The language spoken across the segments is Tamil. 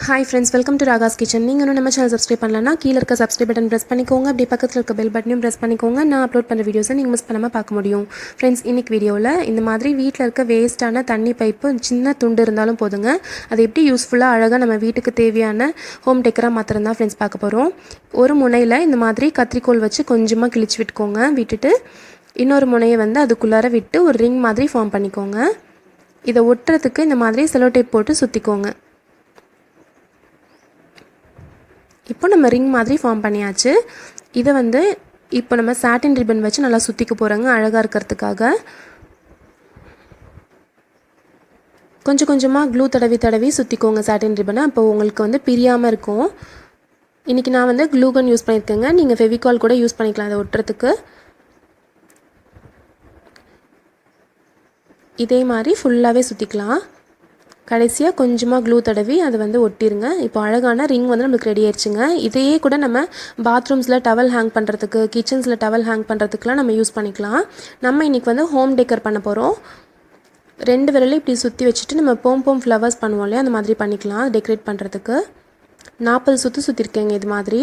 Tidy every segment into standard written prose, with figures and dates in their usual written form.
Hi friends, welcome to Ragas kitchen. நீங்க இன்னும் நம்ம சேனல் சப்ஸ்கிரைப் பண்ணலனா கீழ இருக்க சப்ஸ்கிரைப் பட்டன் பிரஸ் பண்ணிக்கோங்க. அப்படியே பக்கத்துல இருக்க பெல் பட்டனையும் பிரஸ் பண்ணிக்கோங்க. நான் அப்லோட் பண்ற வீடியோஸை நீங்க மிஸ் பண்ணாம பார்க்க முடியும். फ्रेंड्स, இன்னைக்கு வீடியோல இந்த மாதிரி வீட்ல இருக்க வேஸ்டான தண்ணி பைப்பு சின்ன துண்டு இருந்தாலும் போதுங்க. அதை எப்படி யூஸ்ஃபுல்லா அழகா நம்ம வீட்டுக்கு தேவையான ஹோம் டெக்கரா மாத்துறதா फ्रेंड्स பார்க்க போறோம். ஒரு முனையில இந்த மாதிரி கத்திரிக்கோல் வச்சு கொஞ்சமா கிழிச்சு விட்டுக்கோங்க. விட்டுட்டு இன்னொரு முனையை வந்து அதுக்குள்ளார விட்டு ஒரு ரிங் மாதிரி ஃபார்ம் பண்ணிக்கோங்க. இதை ஒட்டுறதுக்கு இந்த மாதிரி செலோ டேப் போட்டு சுத்திக்கோங்க. இப்போ நம்ம ரிங் மாதிரி ஃபார்ம் பண்ணியாச்சு. இதை வந்து இப்போ நம்ம சாட்டின் ரிப்பன் வச்சு நல்லா சுற்றிக்க போகிறோங்க அழகாக இருக்கிறதுக்காக. கொஞ்சம் கொஞ்சமாக க்ளூ தடவி சுற்றிக்கோங்க சாட்டின் ரிப்பனை. அப்போ உங்களுக்கு வந்து பிரியாமல் இருக்கும். இன்றைக்கி நான் வந்து க்ளூகன் யூஸ் பண்ணியிருக்கேங்க. நீங்கள் ஃபெவிகால் கூட யூஸ் பண்ணிக்கலாம் அதை ஒட்டுறதுக்கு. இதே மாதிரி ஃபுல்லாகவே சுற்றிக்கலாம். கடைசியாக கொஞ்சமாக க்ளூ தடவி அதை வந்து ஒட்டிருங்க. இப்போ அழகான ரிங் வந்து நம்மளுக்கு ரெடி ஆயிடுச்சுங்க. இதையே கூட நம்ம பாத்ரூம்ஸில் டவல் ஹேங் பண்ணுறதுக்கு, கிச்சன்ஸில் டவல் ஹேங் பண்ணுறதுக்குலாம் நம்ம யூஸ் பண்ணிக்கலாம். நம்ம இன்றைக்கி வந்து ஹோம் டெக்கர் பண்ண போகிறோம். 2 விரலையும் இப்படி சுற்றி வச்சுட்டு நம்ம போம் ஃப்ளவர்ஸ் பண்ணுவோம் இல்லையா, அந்த மாதிரி பண்ணிக்கலாம் டெக்கரேட் பண்ணுறதுக்கு. 40 சுற்று சுற்றிருக்கேங்க. இது மாதிரி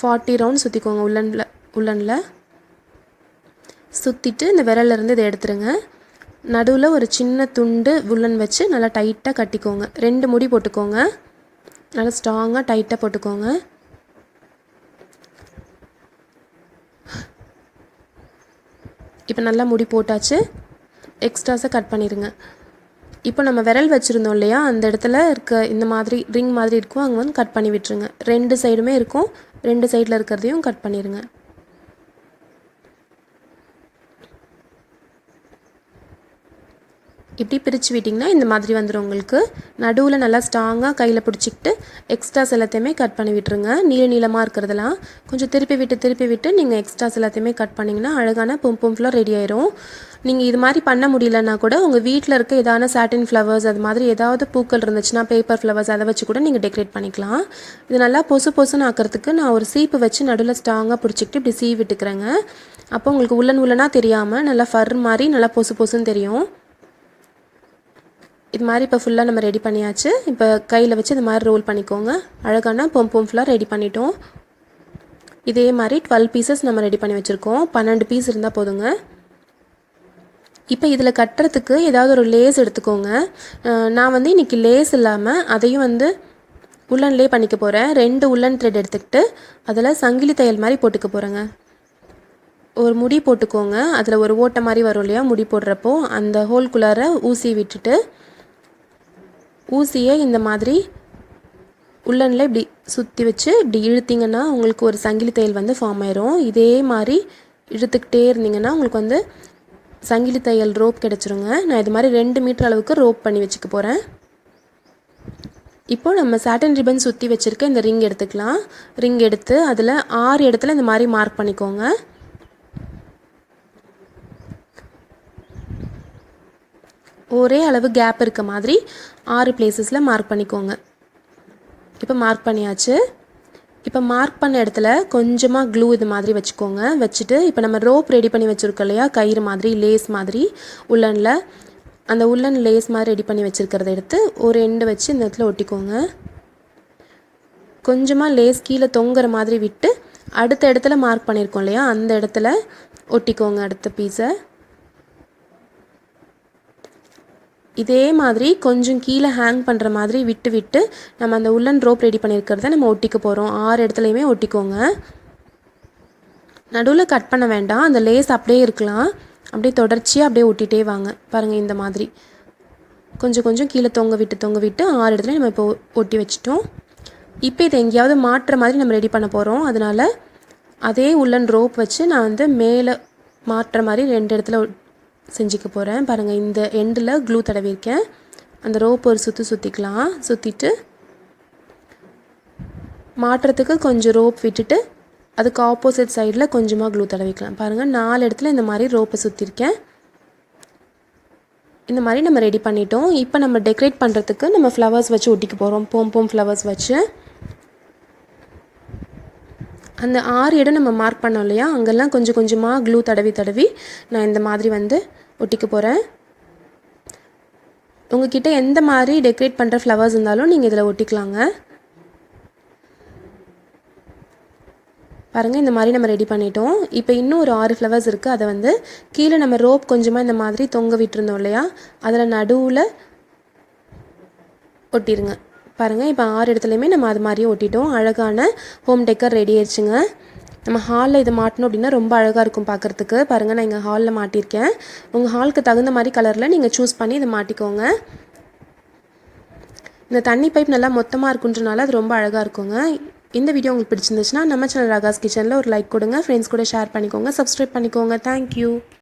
40 ரவுண்ட் சுற்றிக்கோங்க. உள்ளனில் சுற்றிட்டு இந்த விரலேருந்து இதை எடுத்துருங்க. நடுவில் ஒரு சின்ன துண்டு உள்ளன் வச்சு நல்லா டைட்டாக கட்டிக்கோங்க. 2 முடி போட்டுக்கோங்க. நல்லா ஸ்ட்ராங்காக டைட்டாக போட்டுக்கோங்க. இப்போ நல்லா முடி போட்டாச்சு. எக்ஸ்ட்ராஸை கட் பண்ணிடுங்க. இப்போ நம்ம விரல் வச்சுருந்தோம் இல்லையா, அந்த இடத்துல இருக்க இந்த மாதிரி ரிங் மாதிரி இருக்கும், அங்கே வந்து கட் பண்ணி விட்டுருங்க. 2 சைடுமே இருக்கும். 2 சைடில் இருக்கிறதையும் கட் பண்ணிடுங்க. இப்படி பிரித்து விட்டிங்கன்னா இந்த மாதிரி வந்துடும் உங்களுக்கு. நடுவில் நல்லா ஸ்ட்ராங்காக கையில் பிடிச்சிக்கிட்டு எக்ஸ்ட்ராஸ் எல்லாத்தையுமே கட் பண்ணி விட்டுருங்க. நீளமாக இருக்கிறதெல்லாம் கொஞ்சம் திருப்பி விட்டு நீங்கள் எக்ஸ்ட்ராஸ் எல்லாத்தையுமே கட் பண்ணிங்கன்னா அழகான பொம் ஃபுல்லாக ரெடி ஆயிரும். நீங்கள் இது மாதிரி பண்ண முடியலன்னா கூட உங்கள் வீட்டில் இருக்க ஏதான சாட்டின் ஃப்ளவர்ஸ் அது மாதிரி ஏதாவது பூக்கள் இருந்துச்சுன்னா பேப்பர் ஃப்ளவர்ஸ் அதை வச்சு கூட நீங்கள் டெக்கரேட் பண்ணிக்கலாம். இது நல்லா பொசுன்னு ஆக்கிறதுக்கு நான் ஒரு சீப்பு வச்சு நடுவில் ஸ்ட்ராங்காக பிடிச்சிக்கிட்டு இப்படி சீவி விட்டுக்கிறேங்க. அப்போ உங்களுக்கு உள்ளனா தெரியாமல் நல்லா ஃபர் மாதிரி நல்லா பொசுன்னு தெரியும். இது மாதிரி இப்போ ஃபுல்லாக நம்ம ரெடி பண்ணியாச்சு. இப்போ கையில் வச்சு இது மாதிரி ரோல் பண்ணிக்கோங்க. அழகான பொம் ஃபுல்லாக ரெடி பண்ணிட்டோம். இதே மாதிரி 12 பீசஸ் நம்ம ரெடி பண்ணி வச்சுருக்கோம். 12 பீஸ் இருந்தால் போதுங்க. இப்போ இதில் கட்டுறதுக்கு ஏதாவது ஒரு லேஸ் எடுத்துக்கோங்க. நான் வந்து இன்றைக்கி லேஸ் இல்லாமல் அதையும் வந்து உள்ளன்லேயே பண்ணிக்க போகிறேன். 2 உள்ளன் த்ரெட் எடுத்துக்கிட்டு அதில் சங்கிலி தையல் மாதிரி போட்டுக்க போகிறேங்க. ஒரு முடி போட்டுக்கோங்க. அதில் ஒரு ஓட்டை மாதிரி வரும் இல்லையா முடி போடுறப்போ, அந்த ஹோல்குள்ளார ஊசி விட்டுட்டு ஊசியை இந்த மாதிரி உள்ளனில் இப்படி சுற்றி வச்சு இப்படி இழுத்திங்கன்னா உங்களுக்கு ஒரு சங்கிலி தையல் வந்து ஃபார்ம் ஆயிரும். இதே மாதிரி இழுத்துக்கிட்டே இருந்தீங்கன்னா உங்களுக்கு வந்து சங்கிலி தையல் ரோப் கிடச்சிருங்க. நான் இது மாதிரி 2 மீட்டர் அளவுக்கு ரோப் பண்ணி வச்சுக்க போகிறேன். இப்போ நம்ம சாட்டின் ரிப்பன் சுற்றி வச்சுருக்க இந்த ரிங் எடுத்துக்கலாம். ரிங் எடுத்து அதில் 6 இடத்துல இந்த மாதிரி மார்க் பண்ணிக்கோங்க. ஒரே அளவு கேப் இருக்க மாதிரி 6 பிளேசஸில் மார்க் பண்ணிக்கோங்க. இப்போ மார்க் பண்ணியாச்சு. இப்போ மார்க் பண்ண இடத்துல கொஞ்சமாக க்ளூ இது மாதிரி வச்சுக்கோங்க. வச்சுட்டு இப்போ நம்ம ரோப் ரெடி பண்ணி வச்சுருக்கோம் இல்லையா, கயிறு மாதிரி லேஸ் மாதிரி உள்ளனில், அந்த உள்ளன் லேஸ் மாதிரி ரெடி பண்ணி வச்சுருக்கிறத எடுத்து ஒரு எண்டு வச்சு இந்த இடத்துல ஒட்டிக்கோங்க. கொஞ்சமாக லேஸ் கீழே தொங்குற மாதிரி விட்டு அடுத்த இடத்துல மார்க் பண்ணியிருக்கோம் இல்லையா, அந்த இடத்துல ஒட்டிக்கோங்க அடுத்த பீஸை. இதே மாதிரி கொஞ்சம் கீழே ஹேங் பண்ணுற மாதிரி விட்டு நம்ம அந்த உள்ளன் ரோப் ரெடி பண்ணியிருக்கிறத நம்ம ஒட்டிக்க போகிறோம். 6 இடத்துலையுமே ஒட்டிக்கோங்க. நடுவில் கட் பண்ண வேண்டாம். அந்த லேஸ் அப்படியே இருக்கலாம். அப்படியே தொடர்ச்சியாக அப்படியே ஒட்டிகிட்டே வாங்க. பாருங்கள், இந்த மாதிரி கொஞ்சம் கீழே தொங்க விட்டு 6 இடத்துல நம்ம இப்போ ஒட்டி வச்சிட்டோம். இப்போ இதை எங்கேயாவது மாட்டுற மாதிரி நம்ம ரெடி பண்ண போகிறோம். அதனால் அதே உள்ளன் ரோப் வச்சு நான் வந்து மேலே மாட்டுற மாதிரி 2 இடத்துல செஞ்சுக்க போகிறேன். பாருங்கள், இந்த எண்டில் க்ளூ தடவிருக்கேன். அந்த ரோப் ஒரு சுற்றிக்கலாம். சுற்றிட்டு மாட்டுறதுக்கு கொஞ்சம் ரோப் விட்டுட்டு அதுக்கு ஆப்போசிட் சைடில் கொஞ்சமாக க்ளூ தடவிக்கலாம். பாருங்கள், 4 இடத்துல இந்த மாதிரி ரோப்பை சுற்றிருக்கேன். இந்த மாதிரி நம்ம ரெடி பண்ணிட்டோம். இப்போ நம்ம டெக்கரேட் பண்ணுறதுக்கு நம்ம ஃப்ளவர்ஸ் வச்சு ஒட்டிக்க போகிறோம். போம் ஃப்ளவர்ஸ் வச்சு அந்த 6 இடம் நம்ம மார்க் பண்ணோம் இல்லையா, அங்கெல்லாம் கொஞ்சமாக க்ளூ தடவி நான் இந்த மாதிரி வந்து ஒட்டிக்க போகிறேன். உங்ககிட்ட எந்த மாதிரி டெக்கரேட் பண்ணுற ஃப்ளவர்ஸ் இருந்தாலும் நீங்கள் இதில் ஒட்டிக்கலாங்க. பாருங்கள், இந்த மாதிரி நம்ம ரெடி பண்ணிட்டோம். இப்போ இன்னும் ஒரு 6 ஃப்ளவர்ஸ் இருக்குது. அதை வந்து கீழே நம்ம ரோப் கொஞ்சமாக இந்த மாதிரி தொங்க விட்டுருந்தோம் இல்லையா, அதில் நடுவில் ஒட்டிடுங்க. பாருங்கள், இப்போ 6 இடத்துலையுமே நம்ம அது மாதிரியே ஒட்டிட்டோம். அழகான ஹோம் டெக்கர் ரெடி ஆயிடுச்சுங்க. நம்ம ஹாலில் இதை மாட்டணும் அப்படின்னா ரொம்ப அழகாக இருக்கும் பார்க்குறதுக்கு. பாருங்கள், நான் இங்கே ஹாலில் மாட்டியிருக்கேன். உங்கள் ஹாலுக்கு தகுந்த மாதிரி கலரில் நீங்கள் சூஸ் பண்ணி இதை மாட்டிக்கோங்க. இந்த தண்ணி பைப் நல்லா மொத்தமாக இருக்குன்றனால அது ரொம்ப அழகாக இருக்குங்க. இந்த வீடியோ உங்களுக்கு பிடிச்சிருந்துச்சுன்னா நம்ம சேனல் ராகாஸ் கிச்சனில் ஒரு லைக் கொடுங்க. ஃப்ரெண்ட்ஸ் கூட ஷேர் பண்ணிக்கோங்க. சப்ஸ்கிரைப் பண்ணிக்கோங்க. தேங்க்யூ.